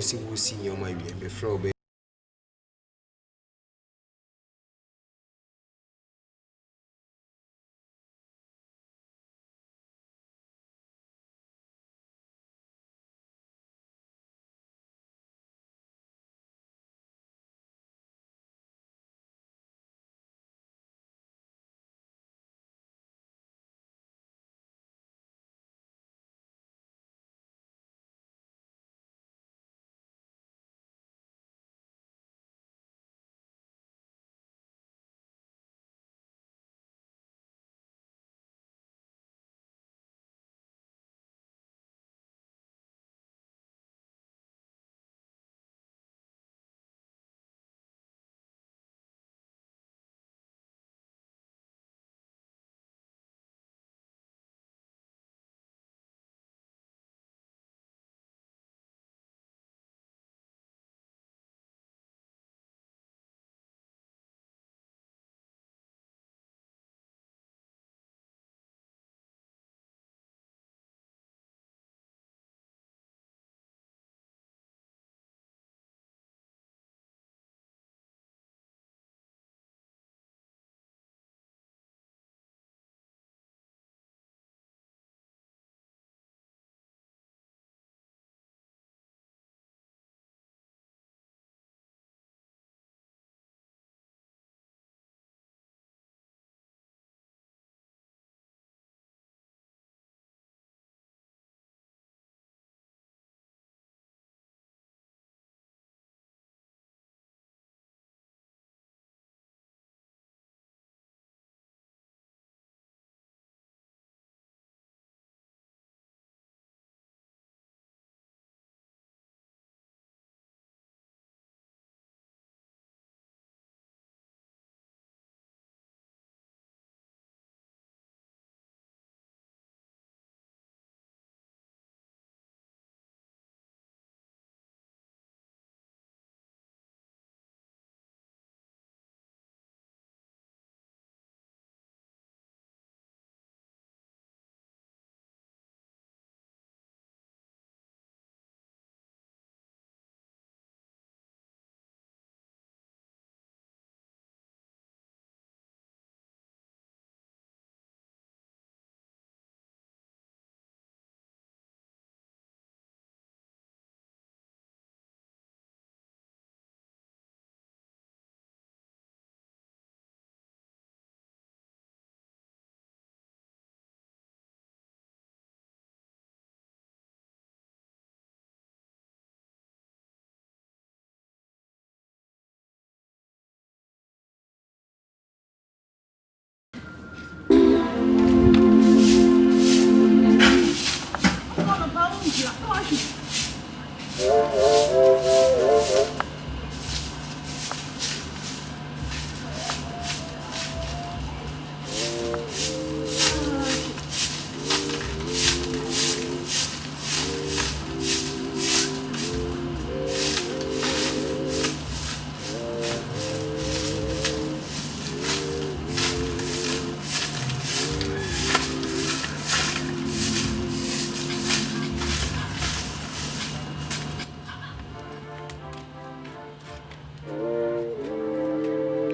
si wusi nyoma wie be fro be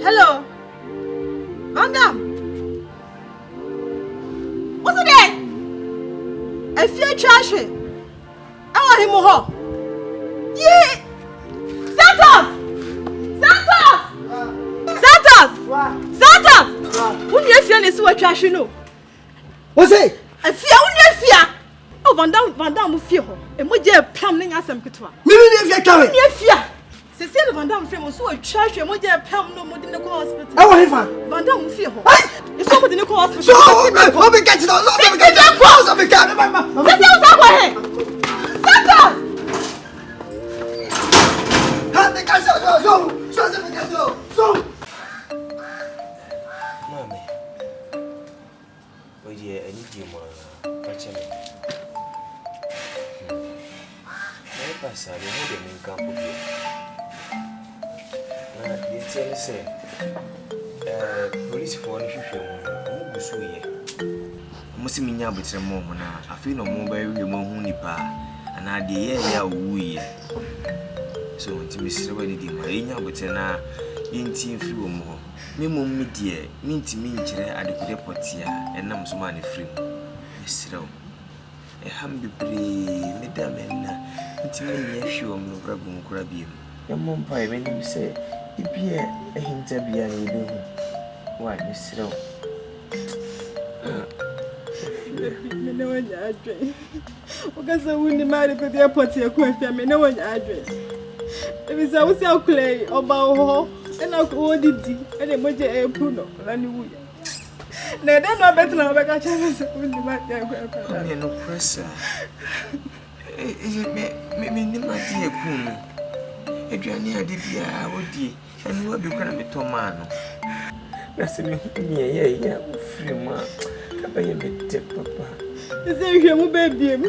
Hello, madam. What's it? If you're trashing, I want him more. Yeah, Santos! Santos! Santos! Santos! Who you fear is what trashing? No. What's it? I fear, who you fear? Oh, Van Damme, fear her. And what you're plumbing as I'm good. Maybe if you're coming. You fear. Cecile Van Damme frame was so a trash and what you're plumbing no more than the hospital. I want him. Van Damme fear her. It's over the hospital. So, I'll be getting on. I'll be getting on. I'll be getting on. Santos! Mami. oh yeah, I need you more. Catch me. I pass out the whole in camp. You tell me, say, police for any future. Who so ye? Must mean ya with some more. I feel no more by your moon nipa, and na de ye wuye so nti mesire wadi di ma enya botena yenti mfi wo mo me mom me de minti minkyere adekude potia enam so ma ne frim mesire wo ham bebre me da menna nti me nya hwe wo mo brabu nkura biem yamom pai me nim se ibie ehinta bia na ebehu wa mesire wo me no nya adwen okasa wuni mari ko de potia ko afia me no nya adwen ebi sa wo se akulei oba ho ena ko didi ene moje epu no la ni wuya na de no betna obeka chana se wuni mari ko afia me no pressure me ni ma di eku no eduane ade bia wodi enu obi kwa na me to ma no na se me ye ya free ma ka ye me te papa ese hwe mu bebiem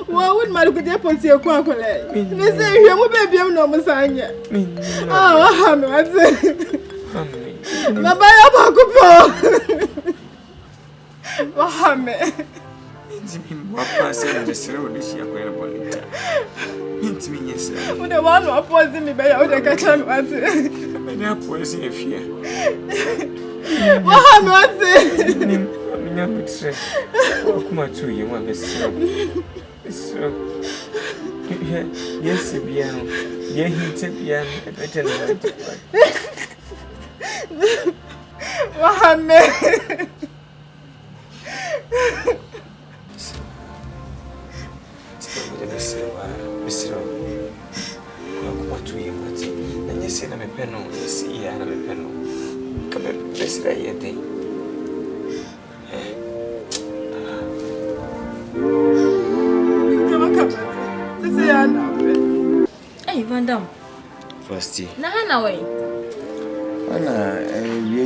wa won ma ko de ponti eku akole ne se hwe mu bebiem no mo sanya wa ha me ate na ba ya ba ko po wa ha me nti mi wa pass e sere o de hia ko ele bonita nti mi nyese o de wa no apozi mi be ya o de ka cha me ate me na apozi efia wa ha me ate Nyame tre kuma tu ye wa besiro yes bia no ye hinte bia no ebete no wa me besiro kuma tu ye mati na nyese na me peno yesi ya na me peno ka be besira ye dey Hey, Vandam. First, Na way. Ana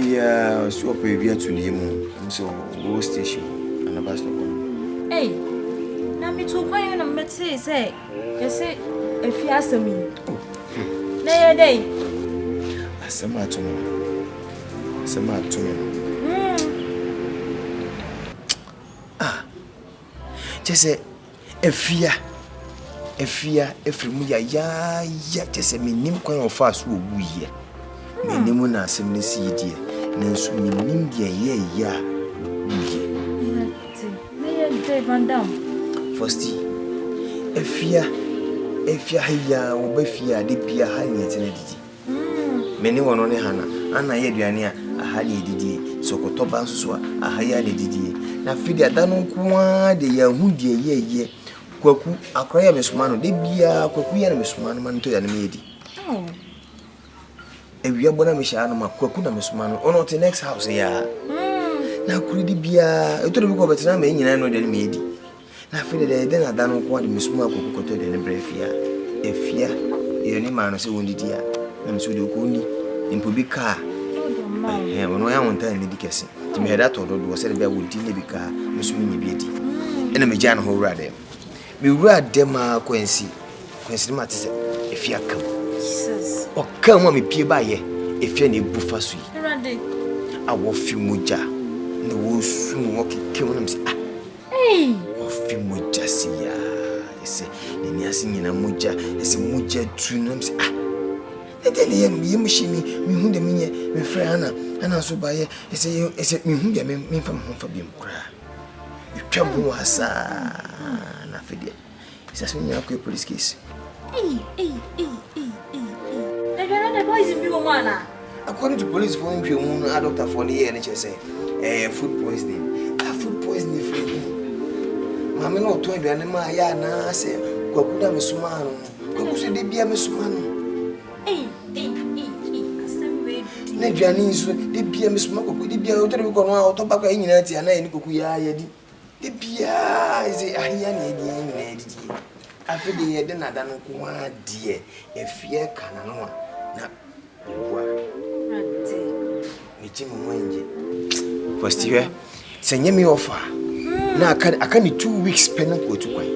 ya so pe bia to limu so go station and bus stop. Hey. Na me to kwa na mete say, you say if you ask me. Na ye day. Asema to me. Just say efia efrimu ya just me nim kwan ofa so obuye me nim na asem ne si die na nso me nim die ya buye na ye day Vandam. First efia ya obafia de bia ha nyete na didi me ni wono ne hana ana ye aduane a aha ne didi sokoto ba nso so aha ya ne didi na fidi adano kwa de ya hu die ye kwaku akra ya mesumano de bia kwaku ya na mesumano man to ya na medi ewia bona me sha na makwaku na mesumano ono the next house ya na kuri de bia eto de ko betina ma nyina no de na medi na fidi de na adano kwa de mesumano kwaku ko to de ne brefia efia ye ni ma no se wondi dia na me so de ko ni impo bi ka wono ya wonta ni di kese ti me heda to do se de bia wodi ne bi ka mesumi ni bi edi ena me jana ho wrade me wura dem a kwensi ma tse efia kam Jesus. O kam ma me pie ba ye efia na ebufa so yi Rade. awo fi moja na wo su mo keke mo na me se Hey. o fi moja si ya ese ni asi nyina moja ese moja tu na me se ede ne ye no ye mushimi mi hu de menye me fra ana so ba ye ese mi hu de me fa mo fa bi mkra twabo asa na fide isa so nya ko police case The boys in Biomana. according to police for him a doctor for the year and say food poisoning mama no to aduane ma ya na se kwakuda mesumano kwakuso de bia mesumano na aduane nso de bia mesuma kwaku de bia o tere ko no a to ba kwa nyina ti ana ni kwaku ya di de bia ise ahia na edi nyina edi afide ye de na da no ko adie efie kana no na wa mi timu mwenje first year senye mi offer na aka ni 2 weeks penna ko tu kwan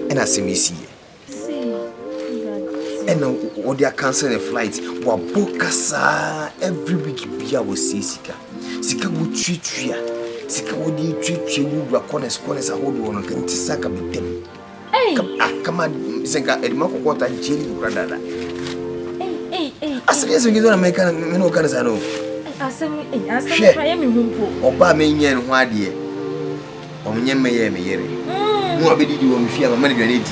and asemisi and what they cancel the flight wa bokasa every week bia wo sika wo twitwia sika wo di twitwia wo corners ahodo no kan tisaka betem Come on, Senka, Edmako Quarter, Jenny, brother. Hey. I said, yes, we get on American, no Canazano. I said, I am in Humpo. Oba me and why dear. On Nyame, no, be you when we fear money grenade.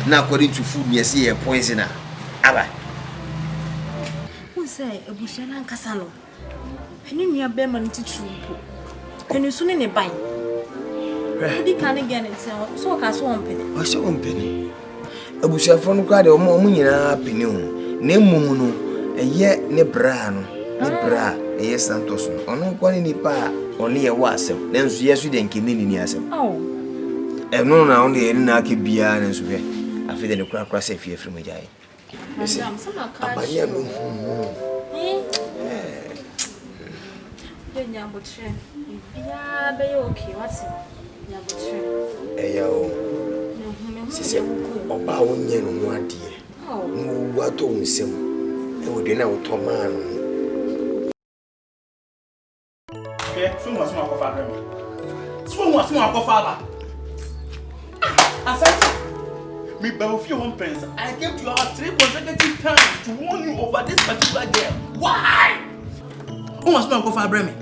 Now, according to food, you see a poisoner. Abba. Who say a bushel and Cassano? I knew me a bearman to true. And you soon in a bind. He can't again and so I saw penny. I saw 1 penny. A bushel from Grade or more money in a penny. Name Mumuno, a yet Nebrano, Nebra, a yes Santos, or no one in the pa, only a wasp, then yes, we didn't kill in Yasam. Oh, and no, now only a Naki Bian and so I feel the crack cross a fear from a jay. Madame, some are crying. Then butcher. Yeah, be okay. What's it? Butcher. Ayo, Sissy, or bow in 1 dear. Oh, What owns him? And we didn't know Toman. So much more father. So much more father. I said, me bow few 1 pence. I came to your house 3 consecutive times to warn you over this particular girl. Why? Who must not go for Bremy?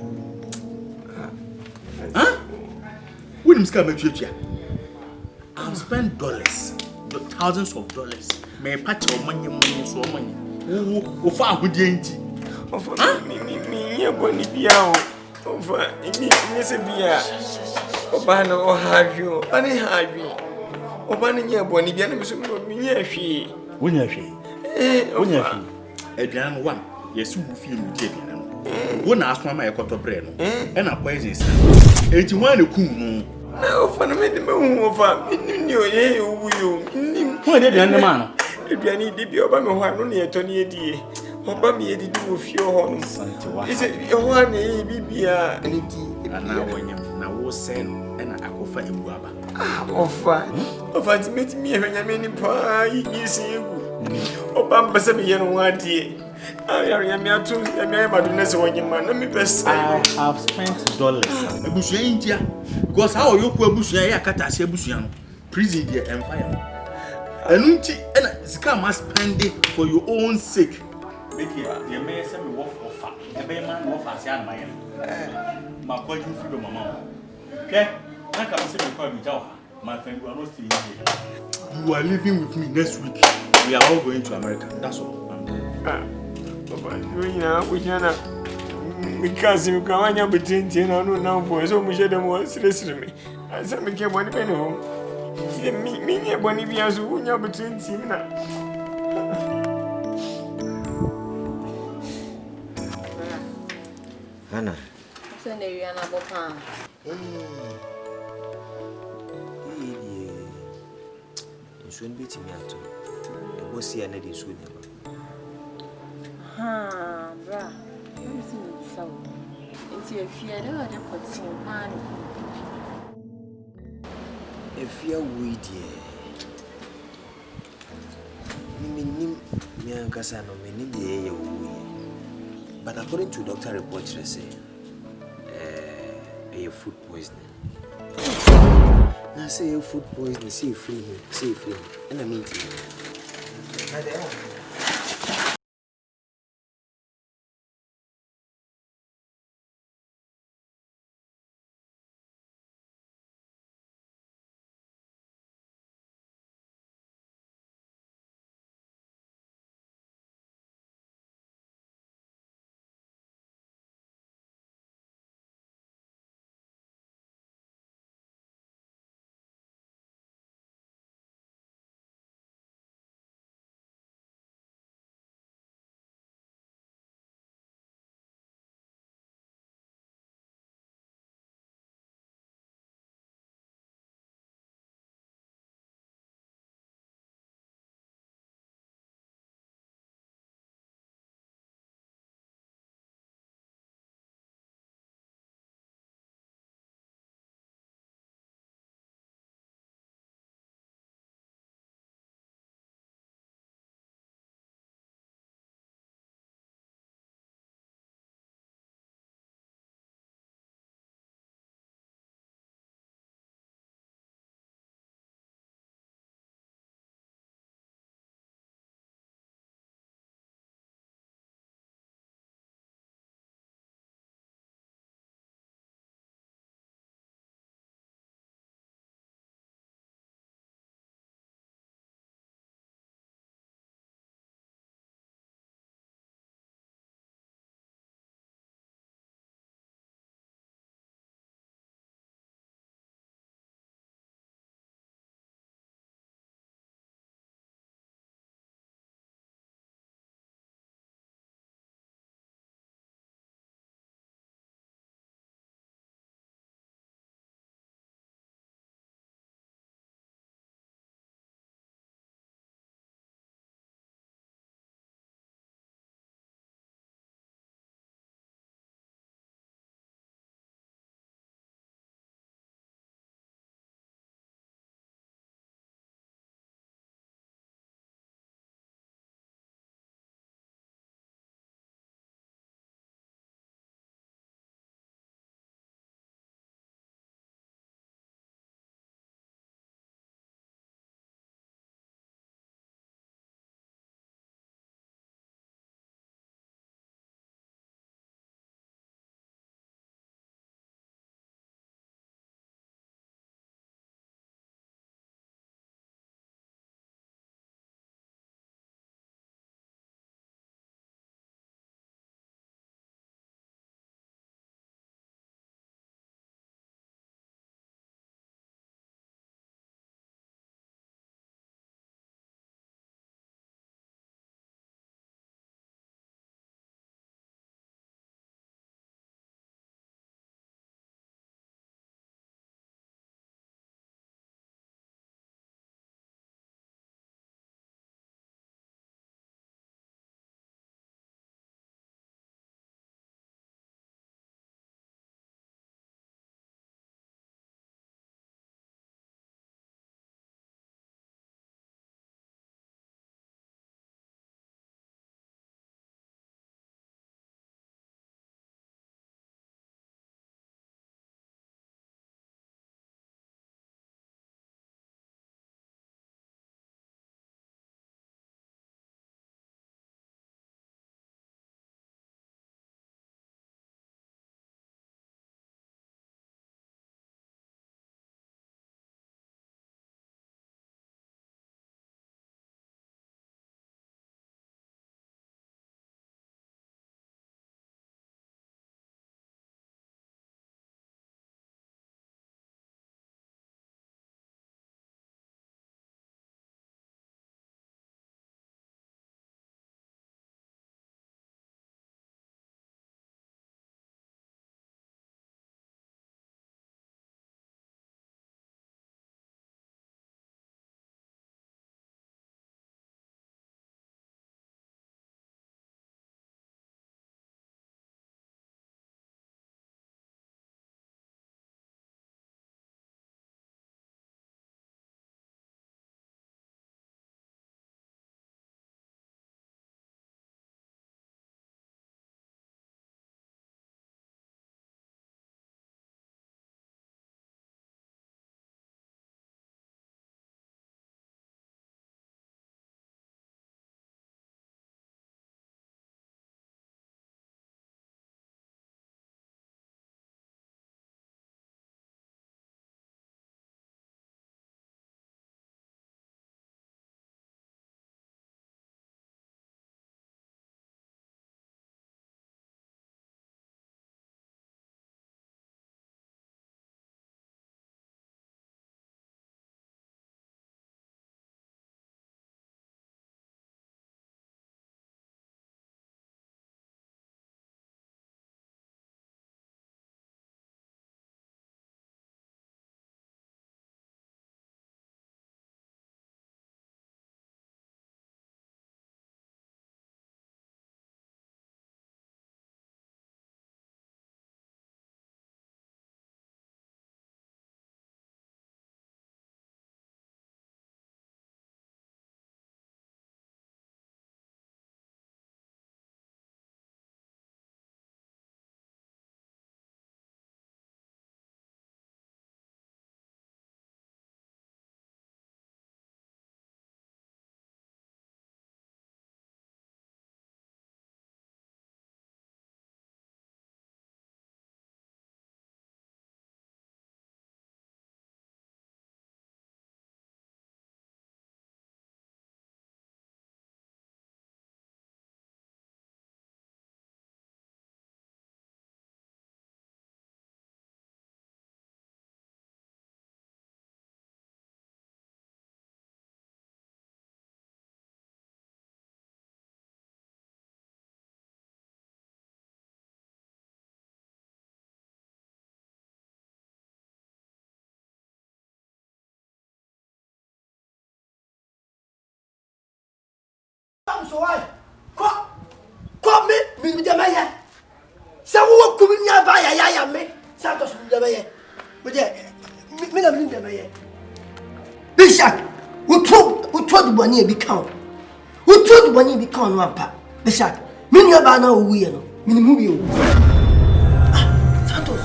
Huh? When I'm coming to you, I've spent dollars, thousands of dollars. May patch your money, so money. Oh, far with the ain't. Me, Bonnie Biao. Over Nissabia. Obano or have you, Bunny have you. Obana, Bonnie Bian, she. When you're she, when you're she, Adrian 1, yes, you feel me, Japan. One asked my cut of bread, and a poison. 81 coon. No, for the moon over you. Who did the man? If you need to be Obama, why only a 20 a day. Obama, you do with your home. Is it your one, Bibia, and it? And now when you now was send and I go for him. Of it meet me when I mean pie, you see. Obama, some year 1 day. I am too, I am a doness when you man. Let me best. I have spent dollars. A bush India. Because how you could bush a catas, a bushian, prison dear empire. And Scam must spend it for your own sake. Make it, you may send me work for fat. A bayman work as young man. My question for your mamma. Okay, I can say you call me Jawa. My friend, you are not staying here. You are living with me next week. We are all going to America. That's all. Because you can't between 10 and now for so much of them was listening. I said, me get 1 penny home. Me, Bonnie Bias, who are between Tina. Hannah, send a Rihanna Bopan. You shouldn't beat me at all. I was here and I didn't soon. Bra. Let me see the sound. It's your fear, they are putting money. If you're weird, but according to doctor reports, they say a food poisoning. Now say food poisoning, say free, and I mean to I'm so why? Come me with the mayor. Someone coming nearby, I am me. Santos with the mayor. With the mayor. Bishop, who told money become? Who told money become one part? Bishop, many of our now we know. Minimum. Santos,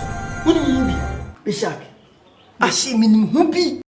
what do you mean? Bishop, I see minimum be.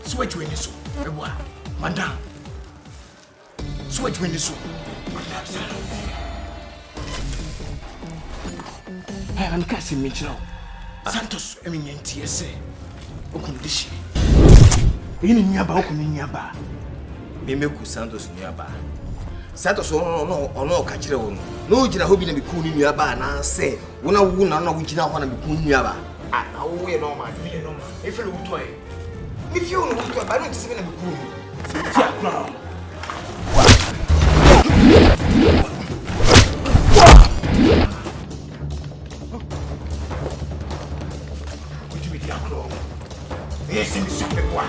Switch when you so. Madam. Switch when you so. Hey, I'm casting me now. Santos, I mean, TSA. Okundishi. In Yaba, Okunin Yaba. Mimeku Santos Nyaba. Sato so no ka kire wo no gina ho bi na me ku ni nua ba na se wo na wo na wo gina ho na me ku nua ba ah na wo ye normal me normal e fele wo to e me fi wo no wo to ba no tise me na me ku ni ti akra Would you be the akra yes in super boy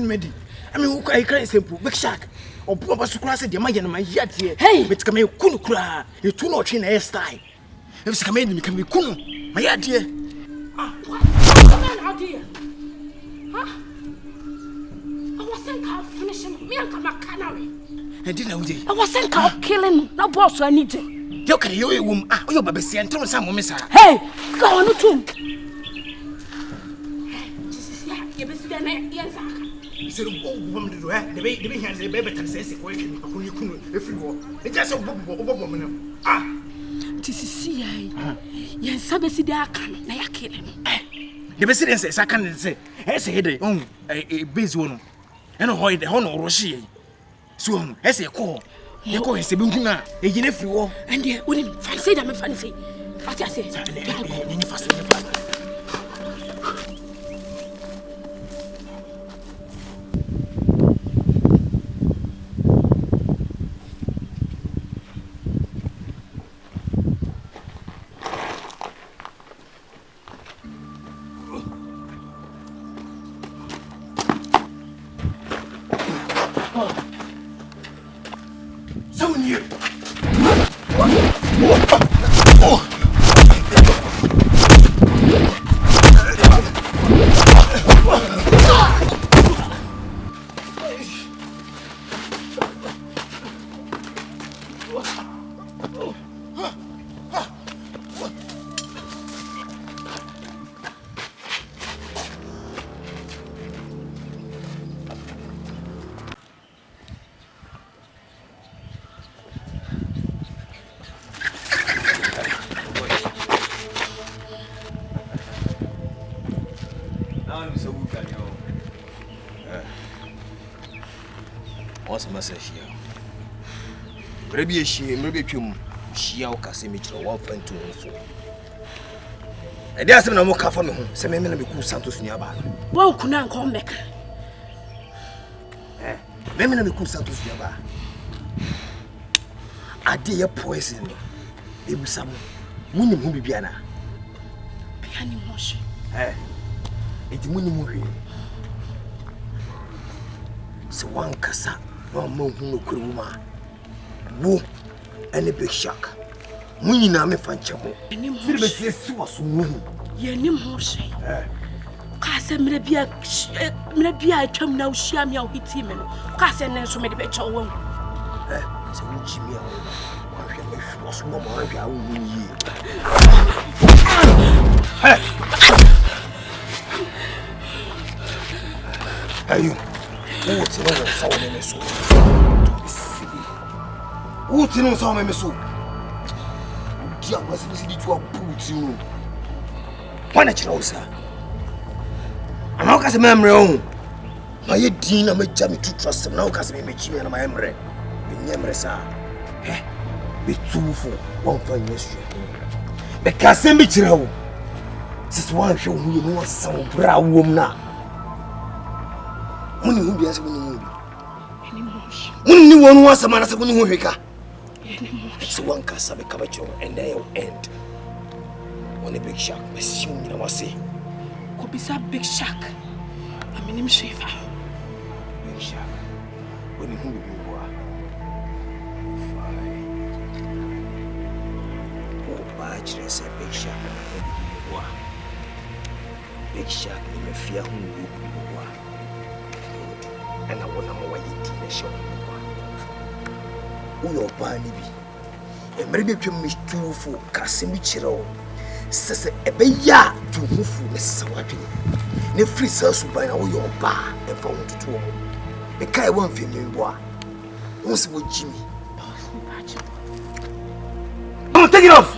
Medi. I mean, I cry simple, big shark. Or Papa Sucras, the Mayan, my yet here. Hey, but come here, Kunukra, you two not in a style. If it's coming, you can be Kunu, my idea. How dear? Huh? I wasn't out finishing me and come canary. I didn't know. I wasn't out killing, no boss, I need you. You can hear you, your baby, and tell some woman. Hey, go on the tomb. Yes, said, oh, woman, the baby has a baby and says, if you want, it's just a woman. Ah, TCC, yes, Sabesi, they are coming, they are killing. The president says, I can't say, as a headache, a base one, and avoid the honor Roshi. So, as a call, you call his Sabuna, a Yenefri, and they wouldn't fancy them a fancy. What I say, fast. What's the message here? Maybe she, maybe you, she, I'll cast me to 1.24. They are saying no more for me. Say me na me ku Santos nuaba. Wo kuna nko mbeka. Me na me ku Santos nuaba. Ade ye poison no. Ebusam. Munim hu bibia na. Bia ni mo hwe. Enti munim hwe. So one kasa no mo hu no kuruma. Wo ene big shark. Munyina me fanchemo. Sire be sie suwaso mu. Ye nim ho hwe. Ka se mre bia atwam na ohia me a ohiti me no. Ka se ne nso me de be chewo wo. Se wo chimi a wo. Wa hwe me suwaso mo mo hwe a wo yi. Ayo. What no so me so. What no so me so. Dia kwasi bisi di tu aputi no. Wana chira usa. Ana ka se memre o. Ma ye din na me ja me tu trust na ka se me chime na ma emre. Me nyemre sa. Be tufu won fa yesu. Be ka se me chira o. Sis wan hwe hu ye no sa bra wom na. Muni hu bia se muni hu bi. Muni wonu wasa mana se muni hu hweka. So one cast of a cabbage and they'll end. On a big shark, I see you know what say. Could be some big shark. I mean him shaver. Big shark. When you be oh, batch, there's a big shark. Big shark, you may fear who you and I want to know why you did the show. Who your banny be? And maybe you miss two for Casimir Chiro. Says a beya to move for Mrs. Sawati. Ne free cells by all your bar and found to two. The guy won't feel you, boy. Once with Jimmy. Don't take it off.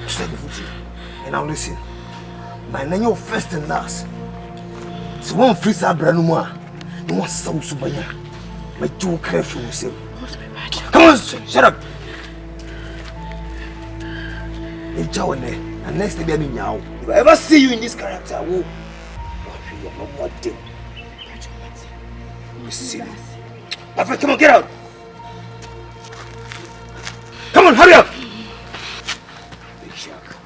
Said the foot. And now listen. My name is first and last. So one free cell brand new. No one so subaya. My two careful yourself. Come on, shut up. And next time I mean now, if I ever see you in this character, I will not what do. You see. My friend, come on, get out. Come on, hurry up. Big shark.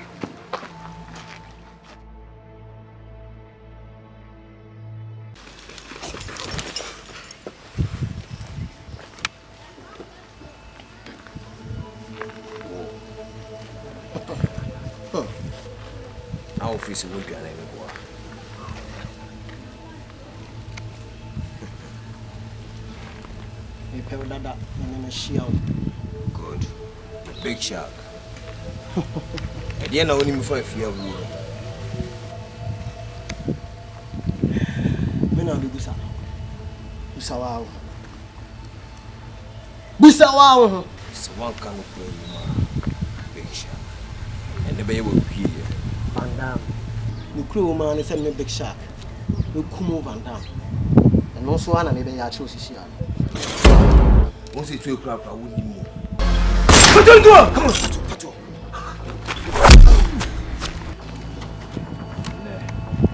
Our office will be anymore. Good. Big shark. I didn't know him for a fear of war. Busa. Busa wow. So one can play big shark. And the baby will be here. Van Dam. The crew man is a big shark. The Kumawood Van Dam. And also one and even your choices here. Once it's 2 o'clock, I wouldn't move. Come on, Pato.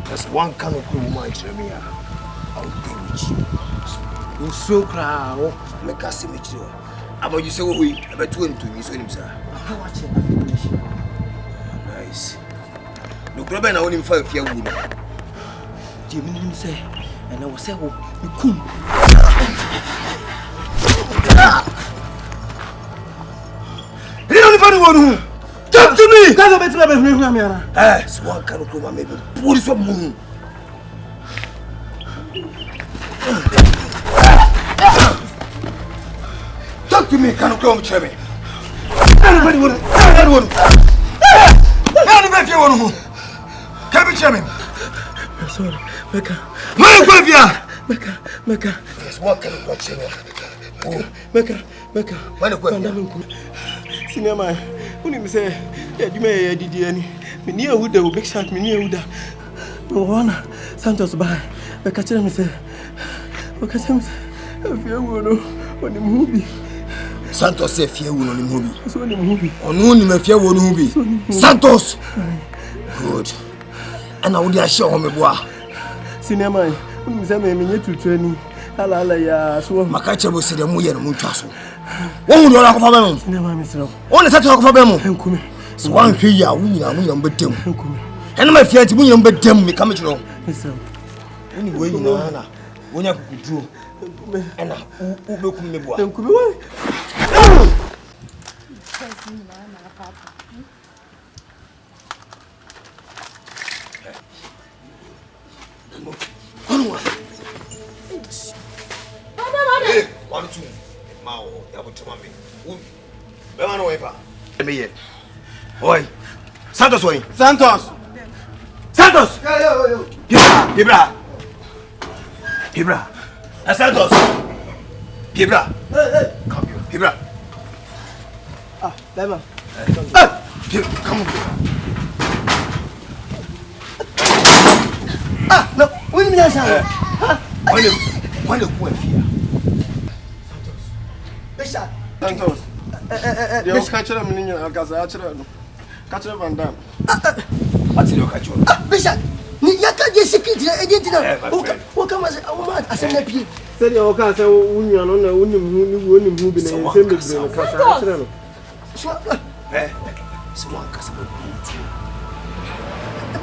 There's one kind of crew man, Jeremy. I'll be with you. You so proud. Make us see me too. About you say, we about 22 minutes, sir. How much I finish? Nice. No problem, I only 5 years old. Do you mean him say? And I was say, you come. You don't even want to talk to me. Can't better than me. So one kind of crew man, maybe put some moon. Talk to me, kind of come, Cherry. Anybody want to? Anybody want to? Can we Cherry? Sorry, Mecca. Mecca. Yes, what kind of Cherry? Mecca. When the senior man, when you say, you may did any. Me near wood, the big shark, me near wood. No one, Santos by. Mecca, tell me, say, okay, tell me, if you will know on the movie. Santos say fear will on the movie. So on the movie. On only my fear will movie. Santos! Good. And I would assure me, boy. Senior man, me to training. Ala ya so Makache bo se de mu ye no mu twa so. Wo hu do na ko fa be mu. senior man me sro. Won se to ko fa be mu. Enkumi. So wan hwe ya wo nyina mu nyam betem. Enkumi. Ena ma fia ti mu nyam betem me ka me chiro. Yes. Oni wo nyina na. Wonya kukuduro. Ena u be kum me boa. Enkumi wa. Hey, 1 2. Mao, ya butama me. Be ma no we pa. Me ye. Oi. Santos oi. Santos. Santos. Yo. Pibra. Santos. Pibra. Hey. Come here. Pibra. Ah, Bema. Come on. Ah, no. We me answer. When the go here. Bishop. Santos. Deus catcher a menina, a casa, catcher Van Dam. What's your catch? Bishop. Ni yaka je secret agent na. O kama asem pie. Said your casa, union on the union who been in the same casa. So one customer.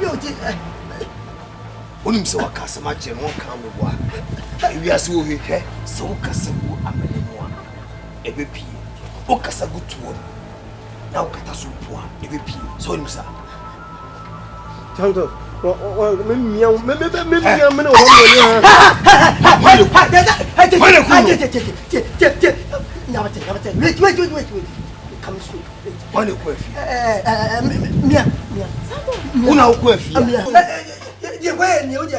abi o ti Onim se wakasa ma je no kan me boa. Ewi ase wo hwehwe se wo kasa wo amene mo a ebe pie. O kasa gutuo. Na o kata so poa ebe pie. So onim sa. Santos. Me no wait. Come sweet. When you go fi. Mia. Una o go fi. Je kwa ni o je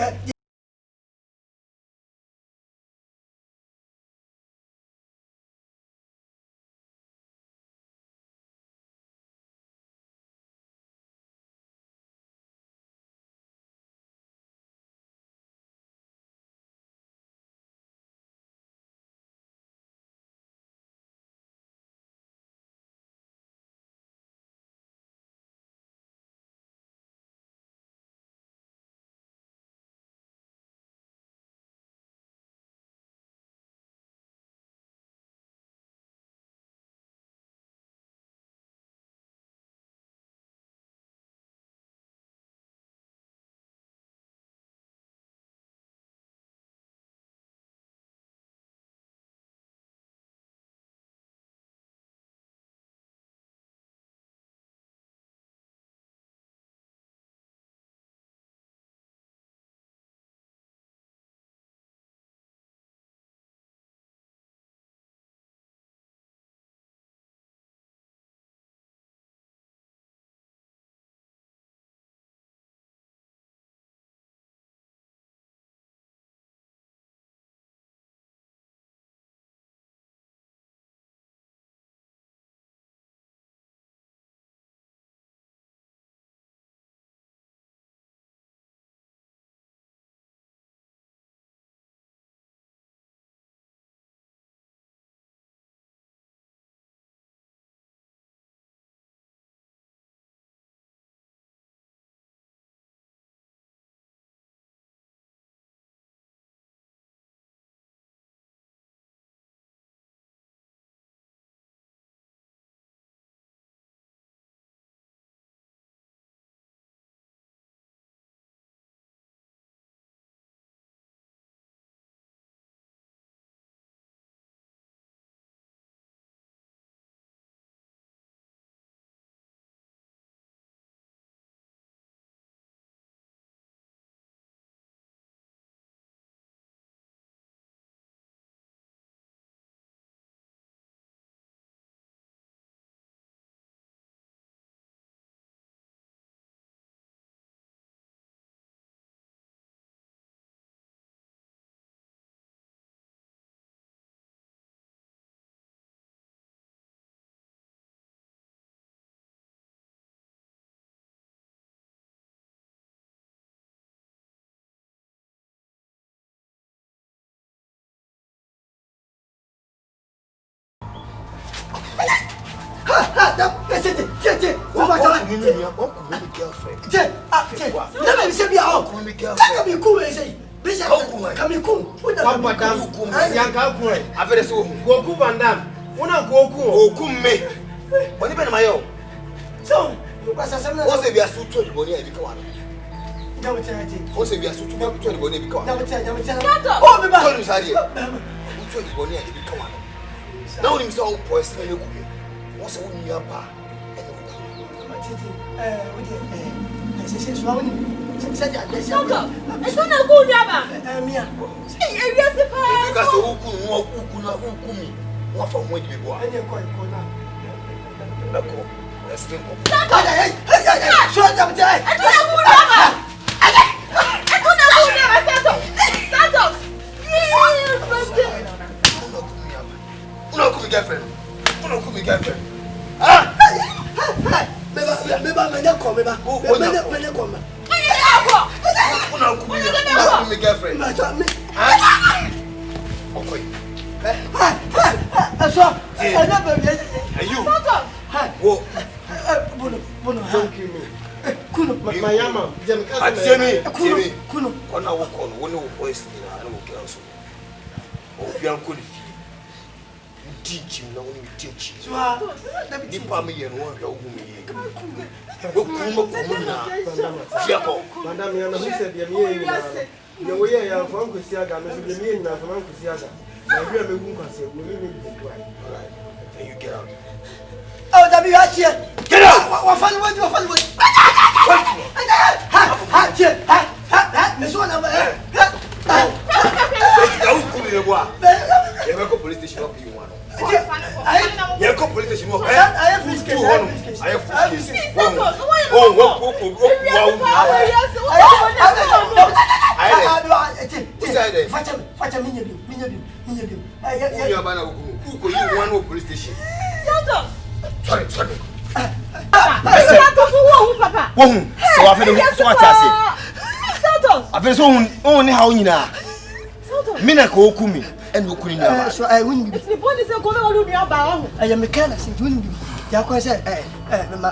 Mina ko okumi and okuni na. So I win. It's the police say go no do about. I am mechanic win. Ya ko say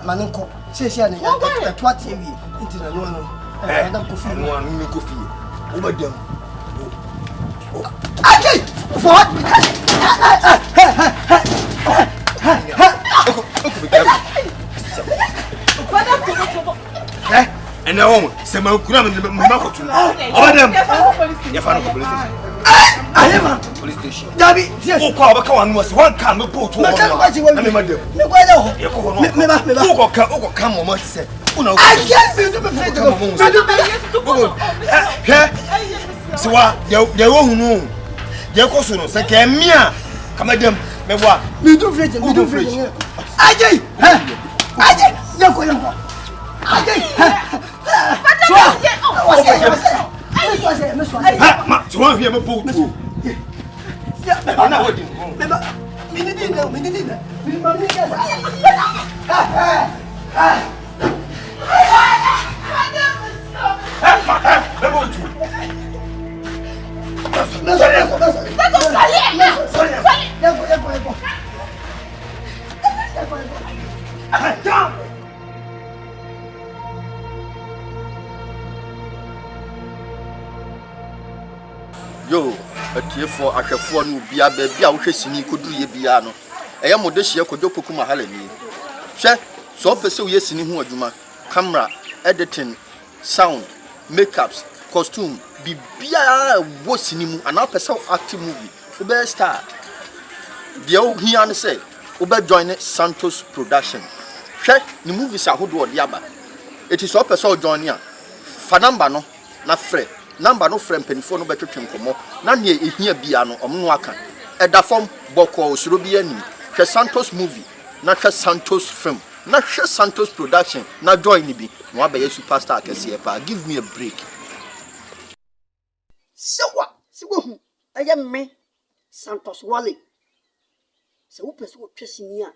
manenko. Say na ya to TV into na no. Adam ko fi. No anu ko fi. O badam. Okay. For what? And now, some Kuram and Makotu. Adam, your father police station. I am a police station. Dabi, oh, Kawan was one come put to one. Come on, said. I can't be the so they won't know. They also know, say, Mia, come at them. Me do fridge, me do fridge. I did, Yo, atiefo ahwefo no bia ba bia wo hwesini koduru ye bia no eye modeshi ye kojo poku mahala ni hwe so pese wo yesini hu adwuma camera editing sound makeups costume bibia wo sini mu ana pese active movie wo be star de o hia ne say wo be join Santos production hwe ni movies ahodo de aba it is so pese o join ya fa number no na frɛ number no frame penifo no betwetwe nkomo na ne ehia bia no omno aka eda fom boko osuro bia ni hwe Santos movie na hwe Santos film na hwe Santos production na join ni bi no abaye superstar kese pa give me a break siwo aya me Santos Wale se wo pese wo twesini a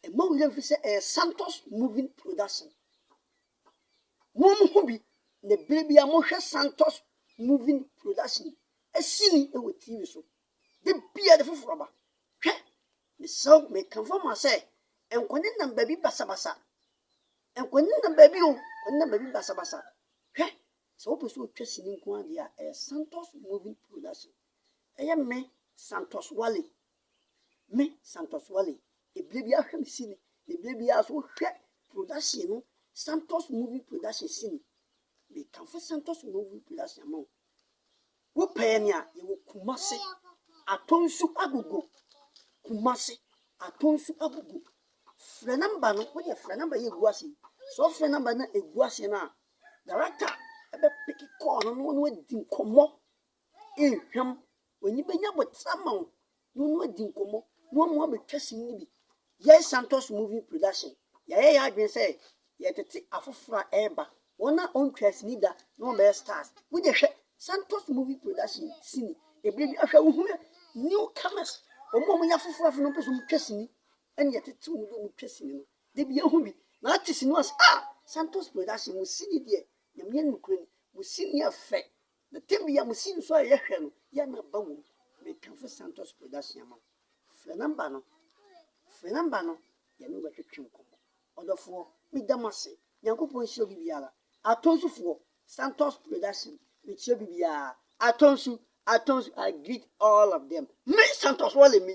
e ma wo yemfi se Santos movie production mo mo bi the baby amosha Santos moving production esini e we TV so the bia the foforo ba hwe me so me confirm say Enkwane nam baby basa. Enkwane nam baby o. Enkwane nam baby basa. Hwɛ. So opo so twa sini nko ade a Santos movie production. Eye me Santos Wale. Me Santos Wale. Ebile bi ahwɛ me sini. Ebile bi aso hwɛ production no. Santos movie production sini. Me kan for Santos movie production mo. Wo pɛnia ye wo Kumase. Atonsu agogo. Kumase. Atonsu agogo. Frɛ number no, wo ye frɛ number ye guase. So frɛ number na eguase na. Director ebe pick call no adi nkomo. Ehwam. Oni benya botrama wo. No adi nkomo. No mo betwa sini bi. Yes Santos movie production. Ya adwen say ye tete afofra eba. Wona on twes ni da no be stars. Wo je hwe Santos movie production sini. Ebile bi ahwa wo hu newcomers. Omo nya afofra afo no peso mtwa sini. Ene ye tete wo do mtwa sini no. De bi ehu bi. Na artist no as Santos production mo sini de. Nyame nukuri mo sini afa. Na tembi ya mo sini so ye hwe no. Ya na ba wo. Me kan for Santos production ma. Frɛ number no. Ya no betwetwe nkomo. Odofo mi damase. Yankopon hye obi biara. Atonsufo Santos production. Mi hye obi biara. Atonsu I greet all of them. Me Santos Wale me